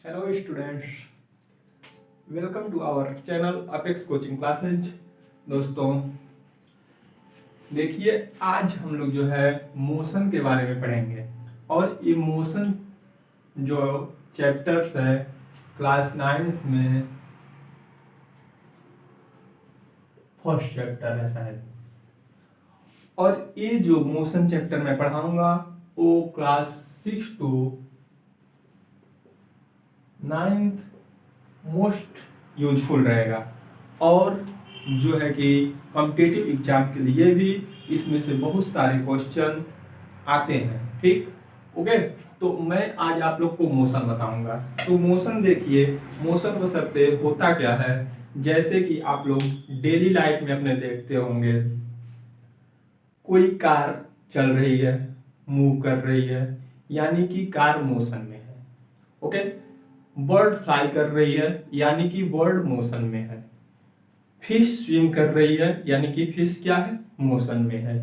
Hello students, welcome to our channel Apex coaching classes. दोस्तों देखिए, आज हम लोग जो है मोशन के बारे में पढ़ेंगे और ये मोशन जो चैप्टर्स है क्लास 9 में फर्स्ट चैप्टर है शायद। और ये जो मोशन चैप्टर मैं पढ़ाऊंगा वो class 6 to 9th most useful रहेगा और जो है कि कॉम्पिटिटिव एग्जाम के लिए भी इसमें से बहुत सारे क्वेश्चन आते हैं। ठीक, ओके। तो मैं आज आप लोग को मोशन बताऊंगा। तो मोशन देखिए, मोशन बशर्ते होता क्या है, जैसे कि आप लोग डेली लाइफ में अपने देखते होंगे, कोई कार चल रही है, मूव कर रही है, यानी कि कार मोशन में है। ओके, बर्ड फ्लाई कर रही है यानी कि बर्ड मोशन में है। फिश स्विम कर रही है यानी कि फिश क्या है, मोशन में है।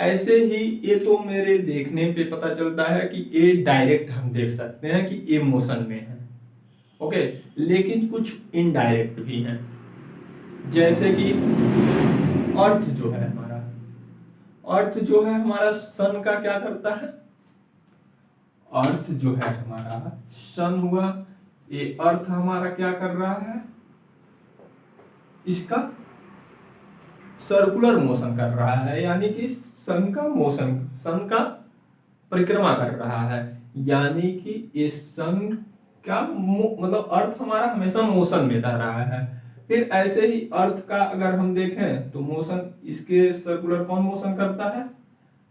ऐसे ही ये तो मेरे देखने पे पता चलता है कि ये डायरेक्ट हम देख सकते हैं कि ये मोशन में है। ओके, लेकिन कुछ इनडायरेक्ट भी हैं, जैसे कि अर्थ जो है हमारा, अर्थ जो है हमारा सन का क्या करता है, अर्थ जो है हमारा सन हुआ, ये अर्थ हमारा क्या कर रहा है, इसका सर्कुलर मोशन कर रहा है, यानी कि सन का मोशन, सन का परिक्रमा कर रहा है, यानी कि ये सन का मतलब अर्थ हमारा हमेशा मोशन में रह रहा है। फिर ऐसे ही अर्थ का अगर हम देखें तो मोशन, इसके सर्कुलर कौन मोशन करता है,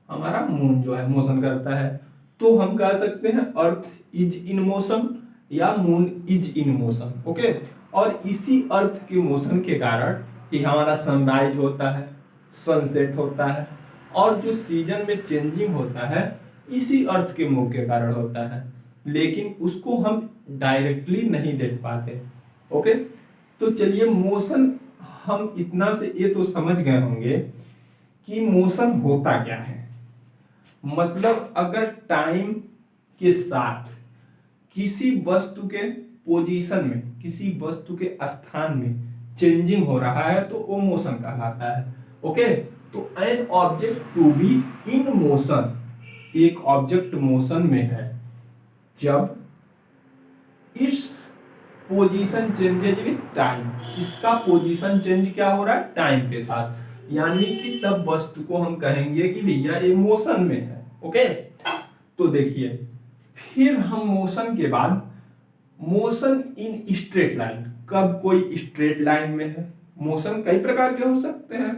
हमारा मून जो है मोशन करता है। तो हम कह सकते हैं अर्थ इज इन मोशन या moon is in motion. Okay, और इसी अर्थ के मोशन के कारण कि हमारा सनराइज होता है, सनसेट होता है, और जो सीजन में चेंजिंग होता है इसी अर्थ के मूव के कारण होता है, लेकिन उसको हम डायरेक्टली नहीं देख पाते। ओके, तो चलिए मोशन, हम इतना से ये तो समझ गए होंगे कि मोशन होता क्या है। मतलब अगर टाइम के साथ किसी वस्तु के पोजीशन में, किसी वस्तु के स्थान में चेंजिंग हो रहा है तो वो मोशन कहलाता है। ओके, तो an object to be in motion, एक ऑब्जेक्ट मोशन में है जब its position changes with time, इसका पोजीशन चेंज क्या हो रहा है, टाइम के साथ, यानी कि तब वस्तु को हम कहेंगे कि भैया ये मोशन में है। ओके, तो देखिए, फिर हम मोशन के बाद मोशन इन स्ट्रेट लाइन, कब कोई स्ट्रेट लाइन में है, मोशन कई प्रकार के हो सकते हैं।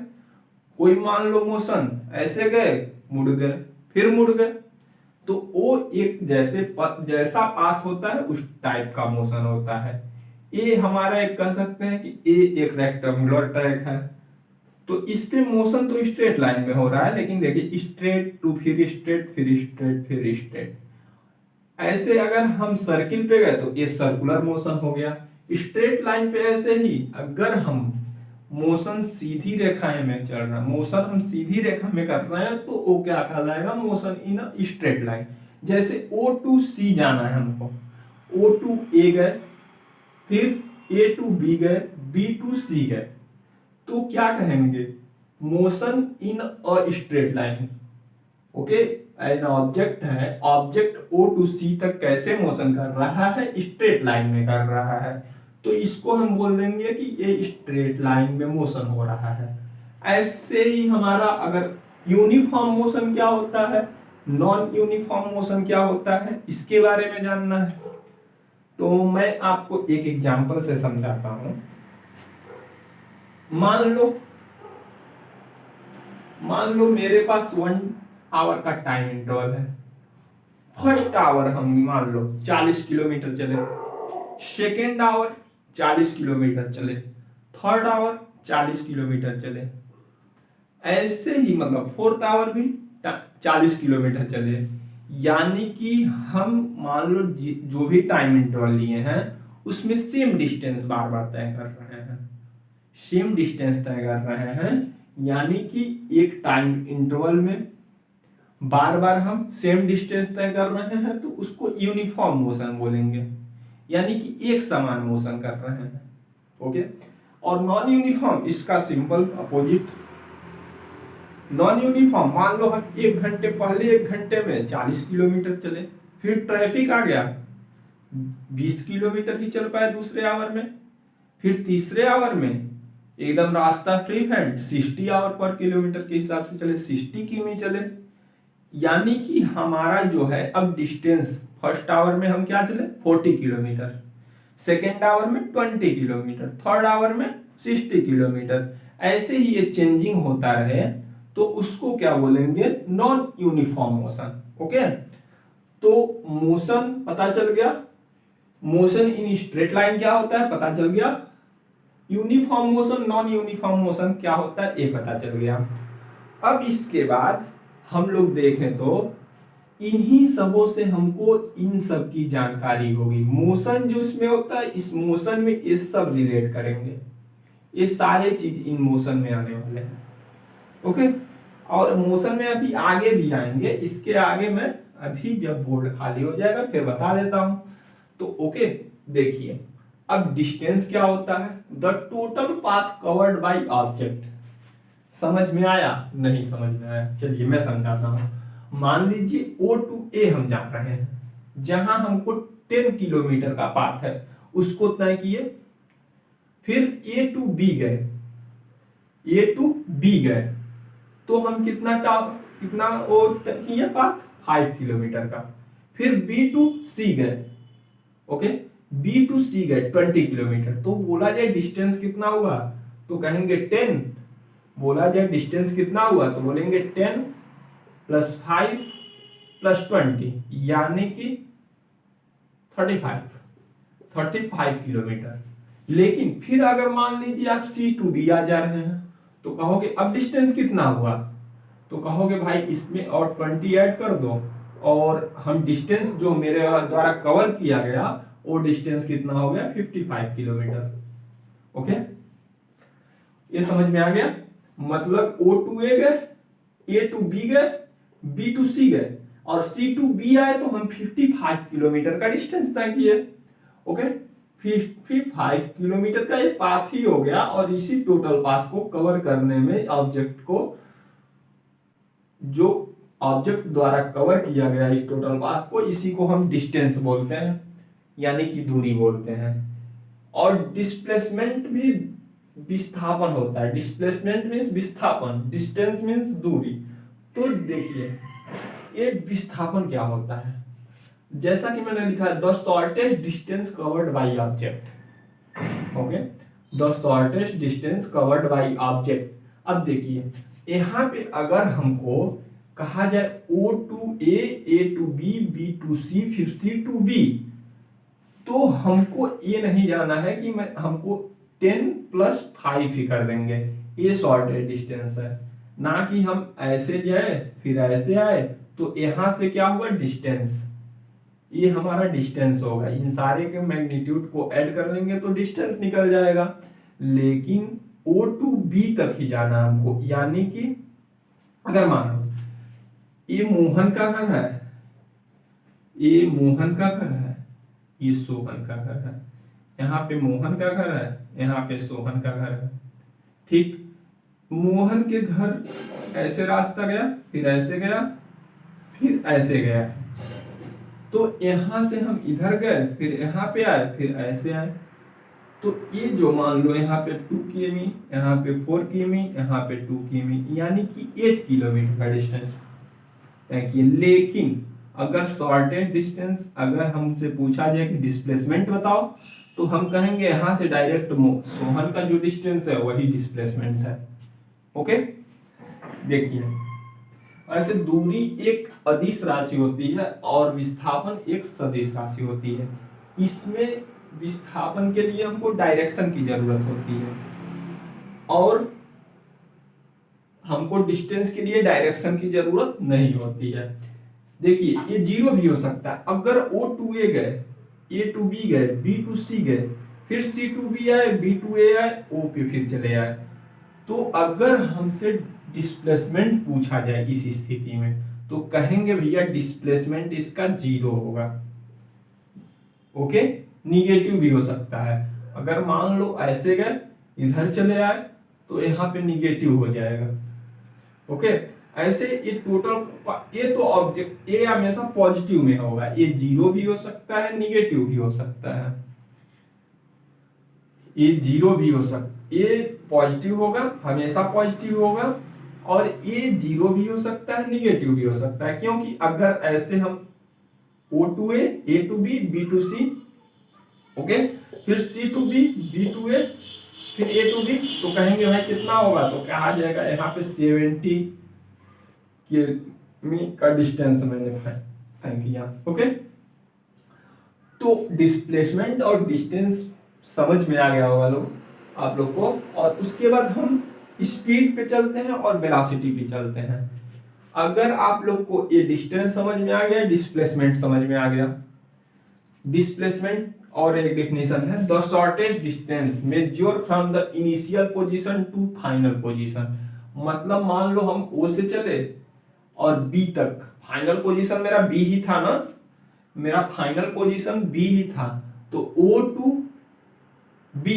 कोई मान लो मोशन ऐसे गए, मुड़ गए, फिर मुड़ गए, तो वो एक जैसा पाथ होता है उस टाइप का मोशन होता है। ये हमारा एक कह सकते हैं कि ये एक रेक्टेंगुलर ट्रैक है, तो इस पे मोशन तो स्ट्रेट लाइन में हो रहा है, लेकिन देखिए स्ट्रेट टू फिर स्ट्रेट, फिर स्ट्रेट, फिर स्ट्रेट। ऐसे अगर हम सर्किल पे गए तो ये सर्कुलर मोशन हो गया। स्ट्रेट लाइन पे ऐसे ही अगर हम मोशन सीधी रेखाएं में चल रहा, मोशन हम सीधी रेखा में कर रहे हैं तो वो क्या कहलाएगा, motion in a straight line. जैसे O टू C जाना है हमको, O टू A गए, फिर A टू B गए, B टू C गए, तो क्या कहेंगे, motion in a straight line. Okay, an object है, ऑब्जेक्ट O टू C तक कैसे मोशन कर रहा है, स्ट्रेट लाइन में कर रहा है, तो इसको हम बोल देंगे कि ये स्ट्रेट लाइन में मोशन हो रहा है। ऐसे ही हमारा अगर यूनिफॉर्म मोशन क्या होता है, नॉन यूनिफॉर्म मोशन क्या होता है, इसके बारे में जानना है तो मैं आपको एक एग्जांपल से समझाता हूं। मान लो मेरे पास 1 आवर का टाइम इंटरवल है। फर्स्ट आवर हम मान लो 40 किलोमीटर चले, सेकेंड आवर 40 किलोमीटर चले, थर्ड आवर 40 किलोमीटर चले, ऐसे ही मतलब फोर्थ आवर भी 40 किलोमीटर चले। यानी कि हम मान लो जो भी टाइम इंटरवल लिए हैं उसमें सेम डिस्टेंस बार बार तय कर रहे हैं, सेम डिस्टेंस तय कर रहे हैं, यानी कि एक टाइम इंटरवल में बार बार हम सेम डिस्टेंस तय कर रहे हैं तो उसको यूनिफॉर्म मोशन बोलेंगे। यानी कि एक समान मोशन कर रहे हैं। ओके, और नॉन यूनिफॉर्म इसका सिंपल अपोजिट। नॉन यूनिफॉर्म, मान लो हम 1 घंटे पहले 1 घंटे में 40 किलोमीटर चले, फिर ट्रैफिक आ गया 20 किलोमीटर ही चल पाए दूसरे आवर में, फिर तीसरे आवर में एकदम रास्ता फ्री हैंड 60 आवर पर किलोमीटर के हिसाब से चले, 60 किमी चले। यानी कि हमारा जो है अब डिस्टेंस, फर्स्ट आवर में हम क्या चले 40 किलोमीटर, सेकेंड आवर में 20 किलोमीटर, थर्ड आवर में 60 किलोमीटर, ऐसे ही ये चेंजिंग होता रहे तो उसको क्या बोलेंगे, नॉन यूनिफॉर्म मोशन। ओके, तो मोशन पता चल गया, मोशन इन स्ट्रेट लाइन क्या होता है पता चल गया, uniform motion non uniform motion क्या होता है ये पता चल गया। अब इसके बाद हम लोग देखें तो इन्हीं सबों से हमको इन सब की जानकारी होगी। मोशन जो इसमें होता है, इस मोशन में ये सब रिलेट करेंगे, ये सारे चीज इन मोशन में आने वाले हैं। ओके, और मोशन में अभी आगे भी आएंगे, इसके आगे मैं अभी जब बोर्ड खाली हो जाएगा फिर बता देता हूं। तो ओके, देखिए अब डिस्टेंस क्या होता है, the total path covered by object. समझ में आया, नहीं समझ में आया, चलिए मैं समझाता हूं। मान लीजिए O टू A हम जा रहे हैं, जहां हमको 10 किलोमीटर का पाथ है उसको तय किए, फिर A टू B गए, A टू B गए तो हम कितना वो तय किए पाथ 5 किलोमीटर का, फिर B टू C गए। ओके, B टू C गए 20 किलोमीटर, तो बोला जाए डिस्टेंस कितना हुआ तो कहेंगे 10, बोला जाए डिस्टेंस कितना हुआ तो बोलेंगे 10 प्लस 5 प्लस 20 यानी कि 35 किलोमीटर। लेकिन फिर अगर मान लीजिए आप C टू B आ जा रहे हैं तो कहोगे अब डिस्टेंस कितना हुआ, तो कहोगे भाई इसमें और 20 ऐड कर दो और हम डिस्टेंस जो मेरे द्वारा कवर किया गया वो डिस्टेंस कितना हो गया 55 किलोमीटर। ओके, ये समझ में आ गया, मतलब O टू A गए, A टू B गए, B टू C गए और C टू B आए तो हम 55 किलोमीटर का डिस्टेंस तय किए। ओके, 55 किलोमीटर का ये पाथ ही हो गया और इसी टोटल पाथ को कवर करने में ऑब्जेक्ट को, जो ऑब्जेक्ट द्वारा कवर किया गया इस टोटल पाथ को, इसी को हम डिस्टेंस बोलते हैं यानी कि दूरी बोलते हैं। और डिस्प्लेसमेंट भी विस्थापन होता है, डिस्प्लेसमेंट मीन्स विस्थापन, डिस्टेंस मीन्स दूरी। तो देखिए ये विस्थापन क्या होता है, जैसा कि मैंने लिखा है the shortest distance covered by object. Okay, the shortest distance covered by object. अब देखिए यहाँ पे अगर हमको कहा जाए O to A, A to B, B to C, फिर C टू B, तो हमको ये नहीं जाना है कि हमको 10 प्लस 5 ही कर देंगे, ये शॉर्टेस्ट डिस्टेंस है, ना कि हम ऐसे जाए फिर ऐसे आए तो यहां से क्या हुआ डिस्टेंस, ये हमारा डिस्टेंस होगा। इन सारे के मैग्नीट्यूड को ऐड कर लेंगे तो डिस्टेंस निकल जाएगा, लेकिन O टू B तक ही जाना हमको। यानी कि अगर मान लो ये मोहन का घर है, ये मोहन का घर है, ये सोहन का घर है, यहाँ पे मोहन का घर है, यहाँ पे सोहन का घर है। ठीक, मोहन के घर ऐसे रास्ता गया, फिर ऐसे गया, फिर ऐसे गया, तो यहाँ से हम इधर गए, फिर यहाँ पे आए, फिर ऐसे आए, तो ये जो मान लो यहाँ पे 2 किमी, यहाँ पे 4 किमी, यहाँ पे 2 किमी, यानी कि 8 किलोमीटर का डिस्टेंस तय किया। लेकिन अगर शॉर्टेस्ट डिस्टेंस अगर हमसे पूछा जाए कि डिस्प्लेसमेंट बताओ तो हम कहेंगे यहाँ से डायरेक्ट सोहन का जो डिस्टेंस है वही डिस्प्लेसमेंट है। ओके, देखिए ऐसे दूरी एक अदिश राशि होती है और विस्थापन एक सदिश राशि होती है। इसमें विस्थापन के लिए हमको डायरेक्शन की जरूरत होती है और हमको डिस्टेंस के लिए डायरेक्शन की जरूरत नहीं होती है। देखिए ये जीरो भी हो सकता है, अगर O टू A गए, A टू B गए, B टू C गए, फिर C टू B आए, B टू A आए, O पे फिर चले आए, तो अगर हमसे डिस्प्लेसमेंट पूछा जाए इस स्थिति में तो कहेंगे भैया डिस्प्लेसमेंट इसका जीरो होगा। ओके, निगेटिव भी हो सकता है। अगर मान लो ऐसे गए इधर चले आए तो यहाँ पे निगेटिव हो जाएगा। ओके, ऐसे ये टोटल ये तो ऑब्जेक्ट ये हमेशा पॉजिटिव में होगा, ये जीरो भी हो सकता है निगेटिव भी हो सकता है, ये जीरो भी हो सकता, ये पॉजिटिव होगा हमेशा पॉजिटिव होगा, और ये जीरो भी हो सकता है निगेटिव भी हो सकता है। क्योंकि अगर ऐसे हम O to A to B B to C, okay, फिर C to B B to A, फिर A टू B, तो कहेंगे भाई कितना होगा, तो क्या आ जाएगा यहाँ पे 70 का डिस्टेंस मैंने फाइंड किया। ओके, तो डिस्प्लेसमेंट और डिस्टेंस समझ में आ गया होगा लोग आप लोग को। और उसके बाद हम स्पीड पे चलते हैं और वेलोसिटी पे चलते हैं। अगर आप लोग को ये डिस्टेंस समझ में आ गया, डिस्प्लेसमेंट समझ में आ गया, डिस्प्लेसमेंट और एक डेफिनेशन है the shortest distance measure from the initial position to final position. मतलब मान लो हम O से चले और B तक, फाइनल पोजीशन मेरा B ही था ना, मेरा फाइनल पोजीशन B ही था, तो O टू B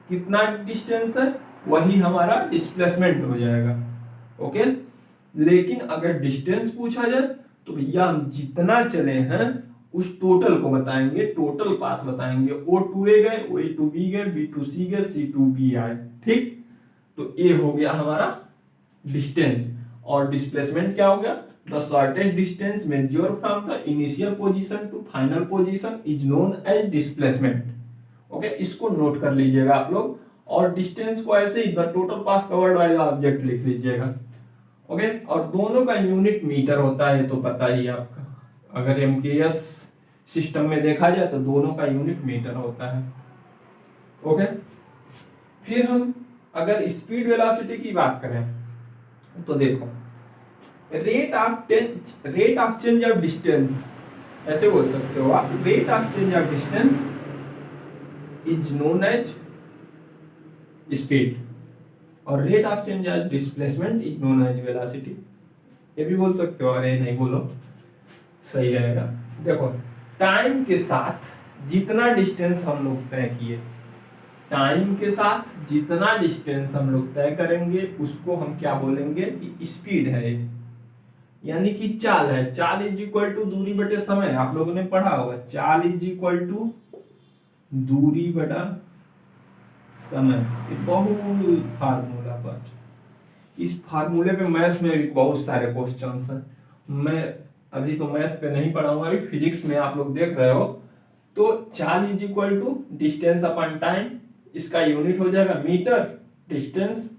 कितना डिस्टेंस है, वही हमारा डिस्प्लेसमेंट हो जाएगा। ओके, लेकिन अगर डिस्टेंस पूछा जाए तो भैया हम जितना चले हैं उस टोटल को बताएंगे, टोटल पाथ बताएंगे। O टू A गए, O टू B गए, B टू C गए, C टू B आए, ठीक। तो ये हो गया हमारा डिस्टेंस। और डिस्प्लेसमेंट क्या हो गया, the shortest distance measure from the initial position to final position is known as displacement. Okay, इसको नोट कर लीजिएगा आप लोग। और डिस्टेंस को ऐसे ही the total path covered by the object लिख लीजिएगा। ओके, और दोनों का यूनिट मीटर होता है, तो पता ही आपका। अगर MKS सिस्टम में देखा जाए तो दोनों का यूनिट मीटर होता है। ओके, फिर हम अगर स्पीड वेलोसिटी की बात करें तो देखो, rate of change of distance, ऐसे बोल सकते हो आप, rate of change of distance is known as speed, और rate of change of displacement is known as velocity. ये भी बोल सकते हो, अरे नहीं बोलो, सही रहेगा। देखो, टाइम के साथ जितना डिस्टेंस हम लोग तय किए, टाइम के साथ जितना डिस्टेंस हम लोग तय करेंगे उसको हम क्या बोलेंगे कि स्पीड है, यानी कि चाल है। चाल इज इक्वल टू दूरी बटे समय, आप लोगों ने पढ़ा होगा, चाल इज इक्वल टू दूरी बटा समय। बहुत फार्मूला पर, इस फार्मूले पे मैथ में भी बहुत सारे क्वेश्चंस हैं। मैं अभी तो मैथ पे नहीं पढ़ाऊंगा, अभी फिजिक्स में आप लोग देख रहे हो। तो चाल is equal to distance upon time, इसका यूनिट हो जाएगा मीटर, डिस्टेंस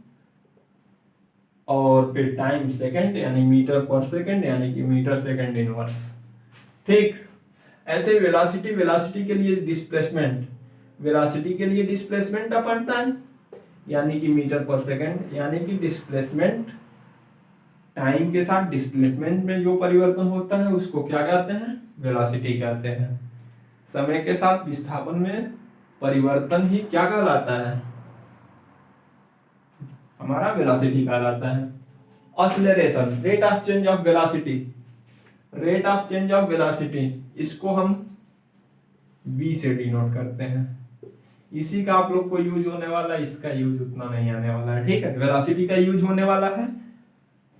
और फिर टाइम सेकंड, यानी मीटर पर सेकंड, यानी कि मीटर सेकंड इनवर्स, ठीक। ऐसे वेलोसिटी, वेलोसिटी के लिए डिस्प्लेसमेंट, वेलोसिटी के लिए डिस्प्लेसमेंट अपॉन टाइम, यानी कि मीटर पर सेकंड, यानी कि डिस्प्लेसमेंट टाइम के साथ डिस्प्लेसमेंट में जो परिवर्तन होता है उसको क्या कहते हैं, वेलोसिटी कहते हैं। समय के साथ विस्थापन में परिवर्तन ही क्या कहलाता है, हमारा वेलोसिटी कहलाता है। Acceleration, rate of change of velocity, rate of change of velocity, इसको हम v से डिनोट करते हैं। इसी का आप लोग को यूज होने वाला है, इसका यूज उतना नहीं आने वाला है, ठीक है। वेलोसिटी का यूज होने वाला है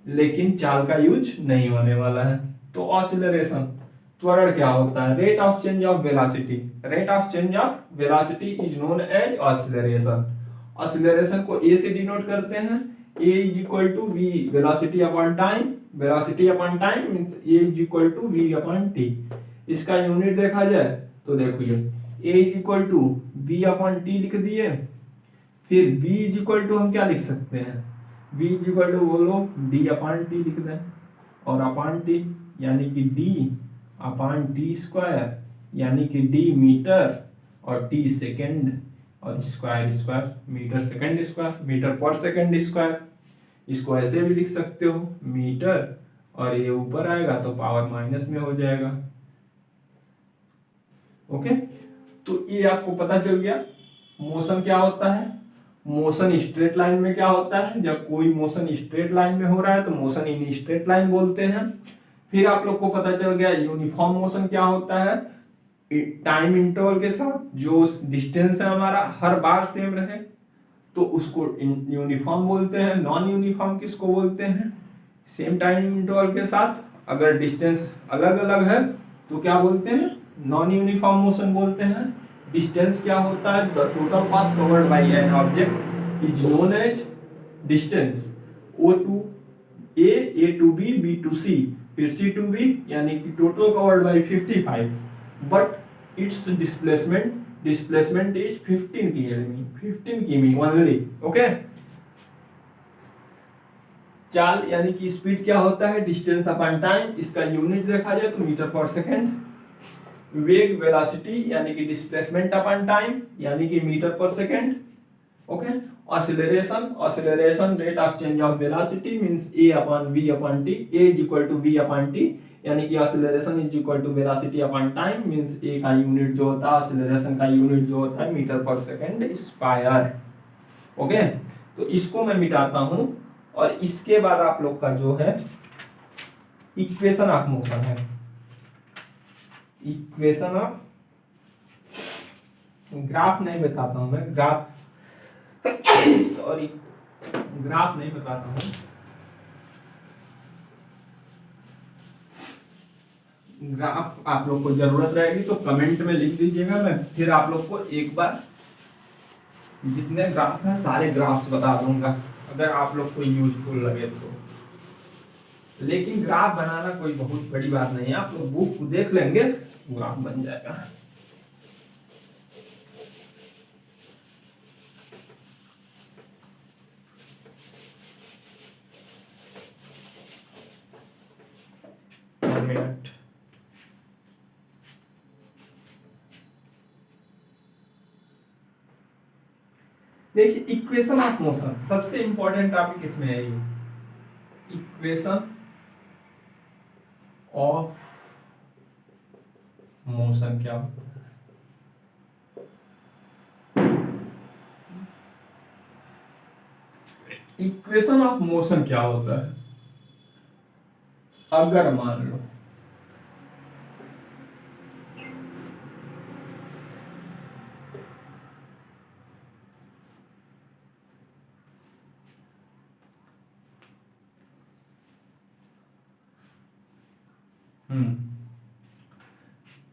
लेकिन चाल का यूज नहीं होने वाला है। तो ऑसिलरेशन, त्वरण क्या होता है, rate of change of velocity, rate of change of velocity is known as acceleration. Acceleration को a से डिनोट करते हैं, a is equal to v velocity upon time, velocity upon time means a is equal to v upon t। इसका unit देखा जाए तो देखिए, a is equal to v upon t लिख दिए, फिर v इज इक्वल टू हम क्या लिख सकते हैं, v इज इक्वल टू बोलो d अपॉन t लिख दें, और अपॉन t यानी कि d अपॉन t स्क्वायर, यानी कि d मीटर और t सेकेंड, और square square metre second square, metre पर सेकेंड स्क्वायर। इसको ऐसे भी लिख सकते हो मीटर, और ये ऊपर आएगा तो पावर माइनस में हो जाएगा। ओके, तो ये आपको पता चल गया मोशन क्या होता है। मोशन स्ट्रेट लाइन में क्या होता है, जब कोई मोशन स्ट्रेट लाइन में हो रहा है तो मोशन इन स्ट्रेट लाइन बोलते हैं। फिर आप लोग को पता चल गया यूनिफॉर्म मोशन क्या होता है, टाइम इंटरवल के साथ जो डिस्टेंस है हमारा हर बार सेम रहे तो उसको यूनिफॉर्म बोलते हैं। नॉन यूनिफॉर्म किसको बोलते हैं? सेम टाइम इंटरवल के साथ अगर डिस्टेंस अलग अलग है तो क्या बोलते हैं? नॉन यूनिफॉर्म मोशन बोलते हैं। डिस्टेंस क्या होता है? The total path covered by an object is known as distance. O to A to B to C, फिर सी टू बी, यानी कि total covered by 55, but its displacement is 15 किमी only. Okay, चाल यानी कि स्पीड क्या होता है? Distance upon time. इसका यूनिट देखा जाए तो मीटर पर सेकेंड। वेग वेलोसिटी यानी कि डिस्प्लेसमेंट अपॉन टाइम यानी कि मीटर पर second. Okay, acceleration rate of change of velocity means a upon v upon t। a is equal to v upon t, यानी कि acceleration is equal to velocity upon time means a का unit जो होता है, ऑसिलरेशन का unit जो होता है मीटर पर सेकेंड स्क्वायर। ओके, तो इसको मैं मिटाता हूं और इसके बाद आप लोग का जो है इक्वेशन ऑफ मोशन है। इक्वेशन ऑफ, ग्राफ नहीं बताता हूं मैं, ग्राफ सॉरी, ग्राफ नहीं बताता हूं। ग्राफ आप लोग को जरूरत रहेगी तो कमेंट में लिख दीजिएगा, मैं फिर आप लोग को एक बार जितने ग्राफ हैं सारे ग्राफ्स बता दूंगा अगर आप लोग को यूजफुल लगे तो। लेकिन ग्राफ बनाना कोई बहुत बड़ी बात नहीं है, आप लोग बुक देख लेंगे ग्राफ बन जाएगा। मिनट, देखिए इक्वेशन ऑफ मोशन सबसे इंपॉर्टेंट टॉपिक इसमें है। ये इक्वेशन ऑफ मोशन क्या होता है? इक्वेशन ऑफ मोशन क्या होता है? अगर मान लो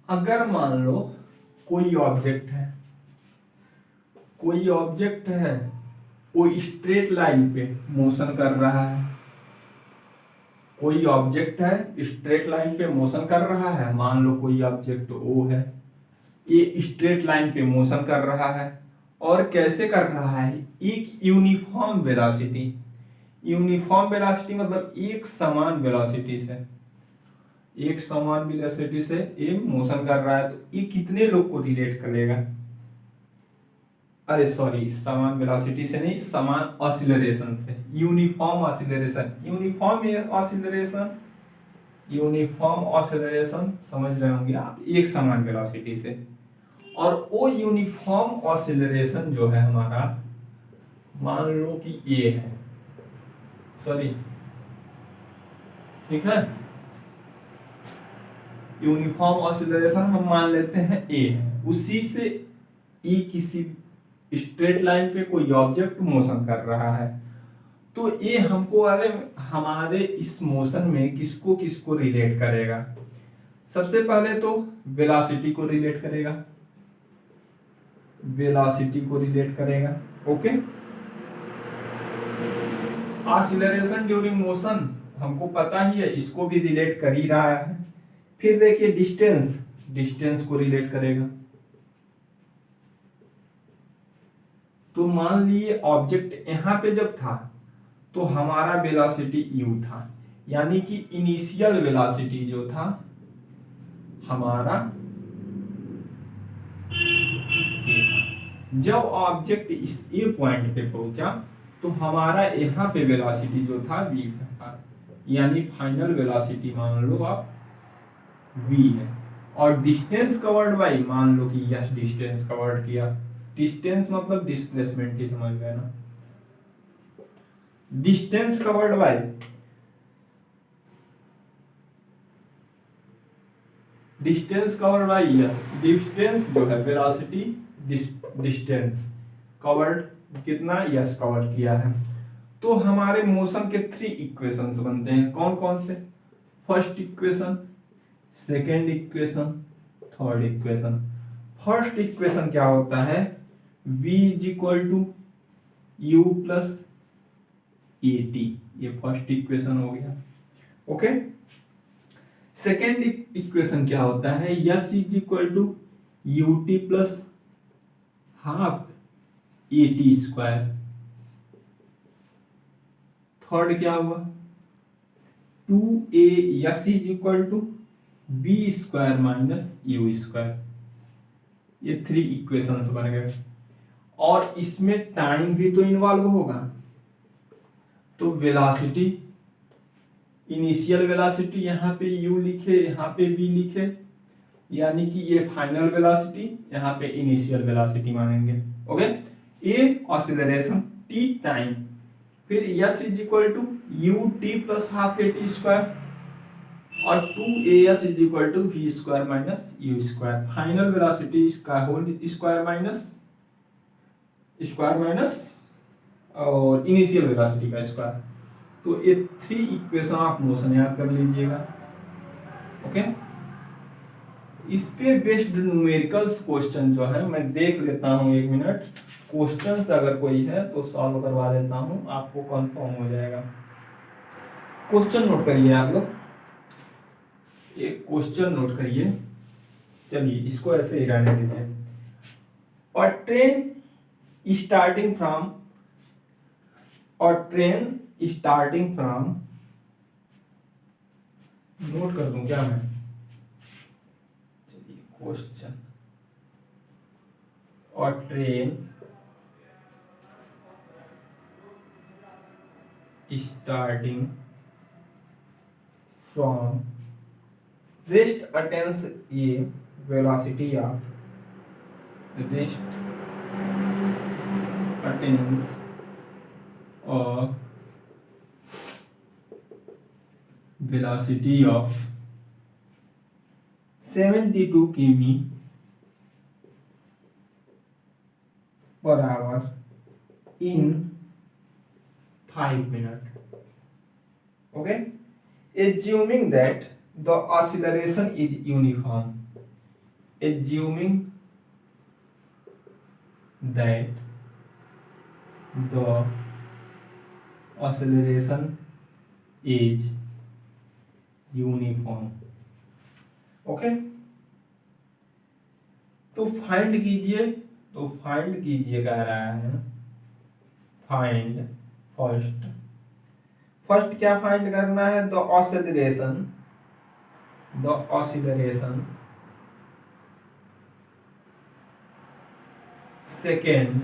अगर मान लो कोई ऑब्जेक्ट है, कोई ऑब्जेक्ट है वो स्ट्रेट लाइन पे मोशन कर रहा है। कोई ऑब्जेक्ट है स्ट्रेट लाइन पे मोशन कर रहा है, मान लो कोई ऑब्जेक्ट ओ है, ये स्ट्रेट लाइन पे मोशन कर रहा है। और कैसे कर रहा है? एक यूनिफॉर्म वेलोसिटी। यूनिफॉर्म वेलोसिटी मतलब एक समान वेलोसिटी से, एक समान वेलोसिटी से ये मोशन कर रहा है। तो ये कितने लोग को रिलेट करेगा? अरे सॉरी, समान वेलोसिटी से नहीं, समान ऑसिलरेशन से। यूनिफॉर्म ऑसिलरेशन, यूनिफॉर्म ऑसिलरेशन, यूनिफॉर्म ऑसिलरेशन समझ रहे होंगे आप, एक समान वेलोसिटी से। और वो यूनिफॉर्म ऑसिलरेशन जो है हमारा, मान लो कि ये है, सॉरी ठीक है, यूनिफॉर्म ऑसिलरेशन हम मान लेते हैं ए है, उसी से ई किसी स्ट्रेट लाइन पे कोई ऑब्जेक्ट मोशन कर रहा है। तो ये हमको अरे हमारे इस मोशन में किसको किसको रिलेट करेगा? सबसे पहले तो वेलोसिटी को रिलेट करेगा, वेलोसिटी को रिलेट करेगा। ओके, ऑसिलरेशन ड्यूरिंग मोशन हमको पता ही है, इसको भी रिलेट कर ही रहा है। फिर देखिए डिस्टेंस, डिस्टेंस को रिलेट करेगा। तो मान लिए ऑब्जेक्ट यहां पे जब था तो हमारा वेलोसिटी u था, यानी कि इनिशियल वेलोसिटी जो था हमारा जब ऑब्जेक्ट इस ए पॉइंट पे पहुंचा तो हमारा यहाँ पे वेलोसिटी जो था v था, यानी फाइनल वेलोसिटी मान लो आप v है। और डिस्टेंस कवर्ड बाई, मान लो कि यस डिस्टेंस कवर्ड किया, डिस्टेंस मतलब डिस्प्लेसमेंट ही समझ गए ना, distance covered by distance covered by yes, distance जो है वेलोसिटी डिस्टेंस कवर्ड कितना, यस कवर किया है। तो हमारे मोशन के 3 इक्वेशंस बनते हैं, कौन कौन से, first equation, second equation, third equation. First equation क्या होता है, v is equal to u plus a t, ये फर्स्ट इक्वेशन हो गया। ओके, सेकेंड इक्वेशन क्या होता है, s is equal to u t plus half a t square. थर्ड क्या हुआ, 2a s is equal to v square minus u square. ये 3 इक्वेशंस बन गए, और इसमें टाइम भी तो इन्वॉल्व होगा। तो वेलोसिटी, इनिशियल वेलोसिटी यहाँ पे u लिखे, यहाँ पे v लिखे, यानी कि ये फाइनल वेलोसिटी, यहाँ पे इनिशियल वेलोसिटी मानेंगे। Okay, a acceleration, t time, फिर s is equal to u t plus half a t square, और 2as is equal to v square minus u square. Final velocity इसका whole square minus और initial velocity का square. तो ये 3 equation of motion याद कर लीजिएगा। Okay, इस पे बेस्ड न्यूमेरिकल्स क्वेश्चन जो है मैं देख लेता हूं, 1 मिनट, क्वेश्चंस अगर कोई है तो सॉल्व करवा देता हूं, आपको कंफर्म हो जाएगा। क्वेश्चन नोट करिए आप लोग, एक क्वेश्चन नोट करिए। चलिए इसको ऐसे ही रहने दीजिए। और ट्रेन स्टार्टिंग फ्रॉम नोट कर दूं क्या मैं, चलिए क्वेश्चन, और train starting from rest attains ये वेलोसिटी ऑफ रेस्ट अटेन्स और वेलोसिटी ऑफ 72 किमी per hour in 5 minutes. Okay, assuming that the acceleration is uniform, assuming that the acceleration is uniform. Okay, तो फाइंड कीजिए, कह रहा है find first क्या find करना है, the acceleration, second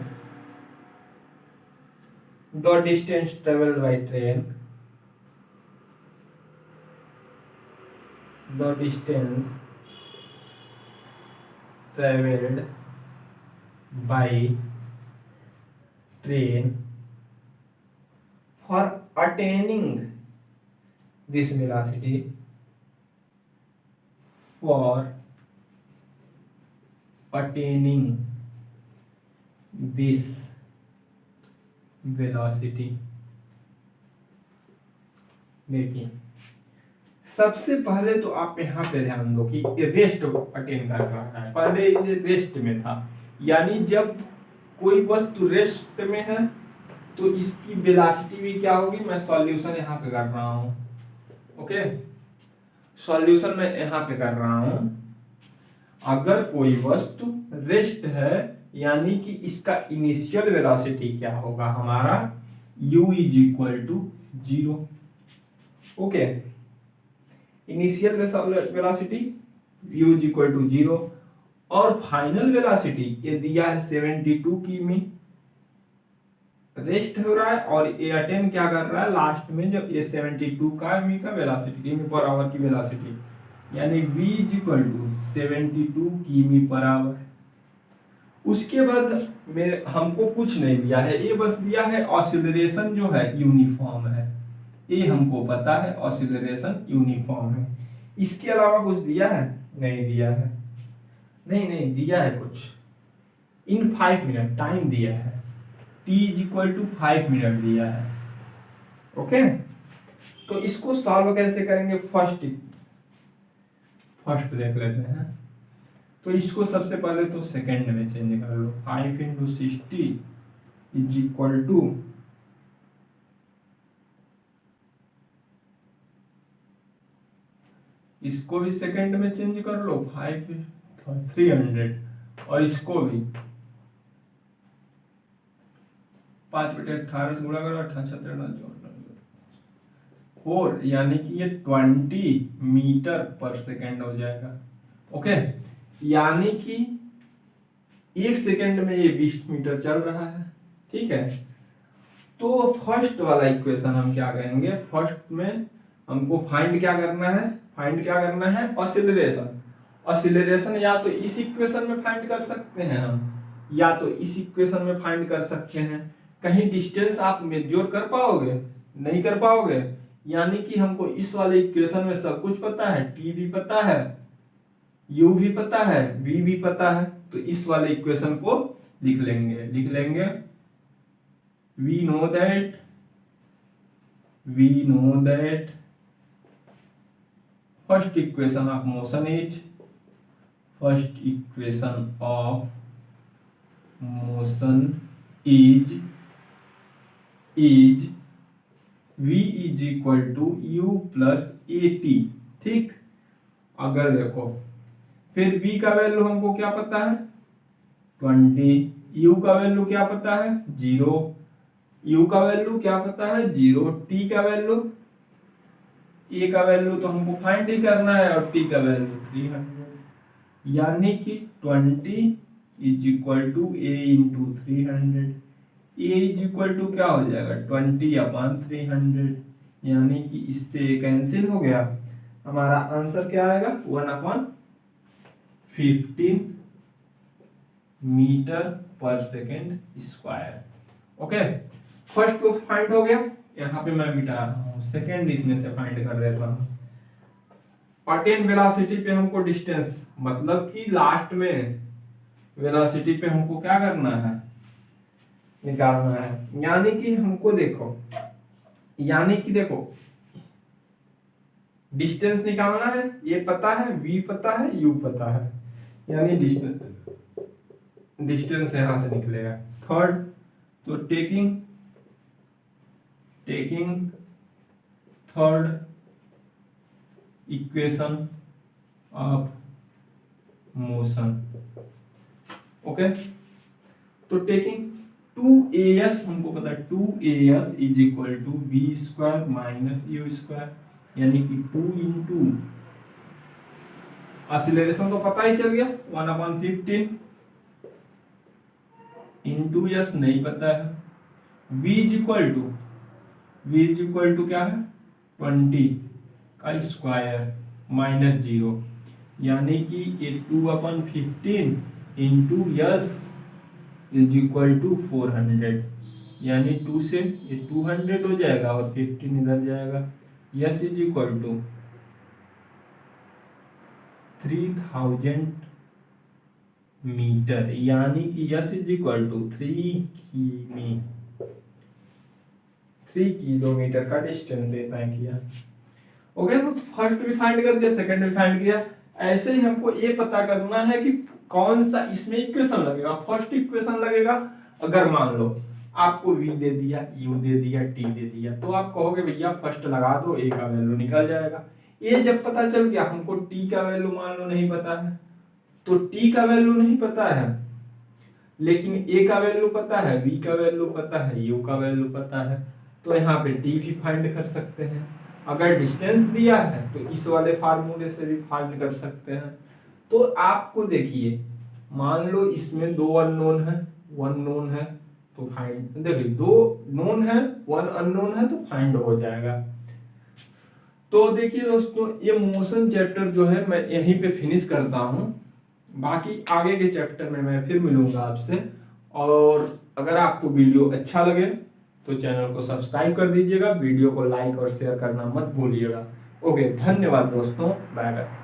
the distance travelled by train, the distance traveled by train for attaining this velocity, देखिए सबसे पहले तो आप यहाँ पे ध्यान दो कि ये रेस्ट अटेन कर रहा है, पहले ये रेस्ट में था, यानी जब कोई वस्तु रेस्ट में है तो इसकी वेलोसिटी भी क्या होगी, मैं सॉल्यूशन यहाँ पे कर रहा हूँ। ओके, सॉल्यूशन मैं यहाँ पे कर रहा हूँ। अगर कोई वस्तु रेस्ट है यानी कि इसका इनिशियल वेलोसिटी क्या होगा हमारा, u is equal to 0। Okay, initial velocity u is equal to 0 और फाइनल वेलोसिटी ये दिया है 72 किमी, रेस्ट हो रहा है और ये अटेन क्या कर रहा है लास्ट में, जब ये 72 का वेलोसिटी, किमी पर आवर की वेलोसिटी, यानी v इज इक्वल टू 72 किमी पर आवर। उसके बाद मेरे हमको कुछ नहीं दिया है, ये बस दिया है ऑसिलरेशन जो है यूनिफॉर्म है, ये हमको पता है ऑसिलरेशन यूनिफॉर्म है। इसके अलावा कुछ दिया है नहीं दिया है, नहीं दिया है कुछ, इन 5 मिनट टाइम दिया है, t इक्वल टू 5 मिनट दिया है। ओके, तो इसको सॉल्व कैसे करेंगे, फर्स्ट देख लेते हैं। तो इसको सबसे पहले तो सेकंड में चेंज कर लो, 5 इंटू 60 इज इक्वल टू, इसको भी सेकंड में चेंज कर लो, 300, और इसको भी 5/18 से गुणा करो, 4, यानी कि ये 20 मीटर पर सेकेंड हो जाएगा। ओके, यानी कि 1 सेकेंड में ये 20 मीटर चल रहा है। ठीक है, तो फर्स्ट वाला इक्वेशन हम क्या कहेंगे, फर्स्ट में हमको फाइंड क्या करना है, ऑसिलरेशन या तो इस इक्वेशन में फाइंड कर सकते हैं हम, या तो इस इक्वेशन में फाइंड कर सकते हैं। कहीं डिस्टेंस आप मेजर कर पाओगे, नहीं कर पाओगे, यानी कि हमको इस वाले इक्वेशन में सब कुछ पता है, टी भी पता है, यू भी पता है, वी भी पता है, तो इस वाले इक्वेशन को लिख लेंगे we know that first equation of motion is v is equal to u plus at। ठीक, अगर देखो फिर v का वैल्यू हमको क्या पता है 20, u का वैल्यू क्या पता है 0, u का वैल्यू क्या पता है 0, t का वैल्यू, a का वैल्यू तो हमको फाइंड ही करना है, और t का वैल्यू 300, यानी कि 20 is equal to a into 300, a is equal to क्या हो जाएगा 20/300, यानी कि इससे कैंसिल हो गया, हमारा आंसर क्या आएगा 1/15 मीटर पर सेकेंड स्क्वायर। ओके, फर्स्ट तो फाइंड हो गया, यहाँ पे मैं मिटा रहा हूँ, सेकेंड इसमें से फाइंड कर देता हूँ। अटेन वेलोसिटी पे हमको डिस्टेंस, मतलब कि लास्ट में वेलोसिटी पे हमको क्या करना है, निकालना है, यानी कि हमको देखो, डिस्टेंस निकालना है, ये पता है, v पता है, u पता है, यानी डिस्टेंस यहां से निकलेगा। थर्ड, तो taking third equation of motion. Okay, तो टेकिंग 2as हमको पता है, 2as is equal to v square minus u square, यानी कि 2 इंटू एक्सीलरेशन तो पता ही चल गया 1/15 इंटू एस नहीं पता है, v इज इक्वल टू क्या है 20 का स्क्वायर माइनस 0, यानी कि ये 2/15 into s is equal to 400, यानी 2 से ये 200 हो जाएगा और 15 इधर जाएगा, s is equal to 3000 metre, यानी कि s is equal to 3 kilometre का डिस्टेंस तय किया। ओके, तो फर्स्ट भी फाइंड कर दिया, सेकंड भी फाइंड किया। ऐसे ही हमको ये पता करना है कि कौन सा इसमें इक्वेशन लगेगा, फर्स्ट इक्वेशन लगेगा। अगर मान लो आपको v दे दिया, u दे दिया, t दे दिया, तो आप कहोगे भैया फर्स्ट लगा दो, a का वैल्यू निकल जाएगा। ये जब पता चल गया, हमको t का वैल्यू मान लो नहीं पता है, तो t का वैल्यू नहीं पता है, लेकिन a का वैल्यू पता है, v का वैल्यू पता है, u का वैल्यू पता है, तो यहाँ पे t भी फाइंड कर सकते हैं। अगर डिस्टेंस दिया है तो इस वाले फार्मूले से भी फाइंड कर सकते हैं। तो आपको देखिए, मान लो इसमें 2 अननोन है, 1 नोन है, तो फाइंड, देखिए 2 नोन है, 1 अननोन है, तो फाइंड हो जाएगा। तो देखिए दोस्तों, ये मोशन चैप्टर जो है मैं यहीं पे फिनिश करता हूँ, बाकी आगे के चैप्टर में मैं फिर मिलूंगा आपसे। और अगर आपको वीडियो अच्छा लगे तो चैनल को सब्सक्राइब कर दीजिएगा, वीडियो को लाइक और शेयर करना मत भूलिएगा। ओके, धन्यवाद दोस्तों, बाय बाय।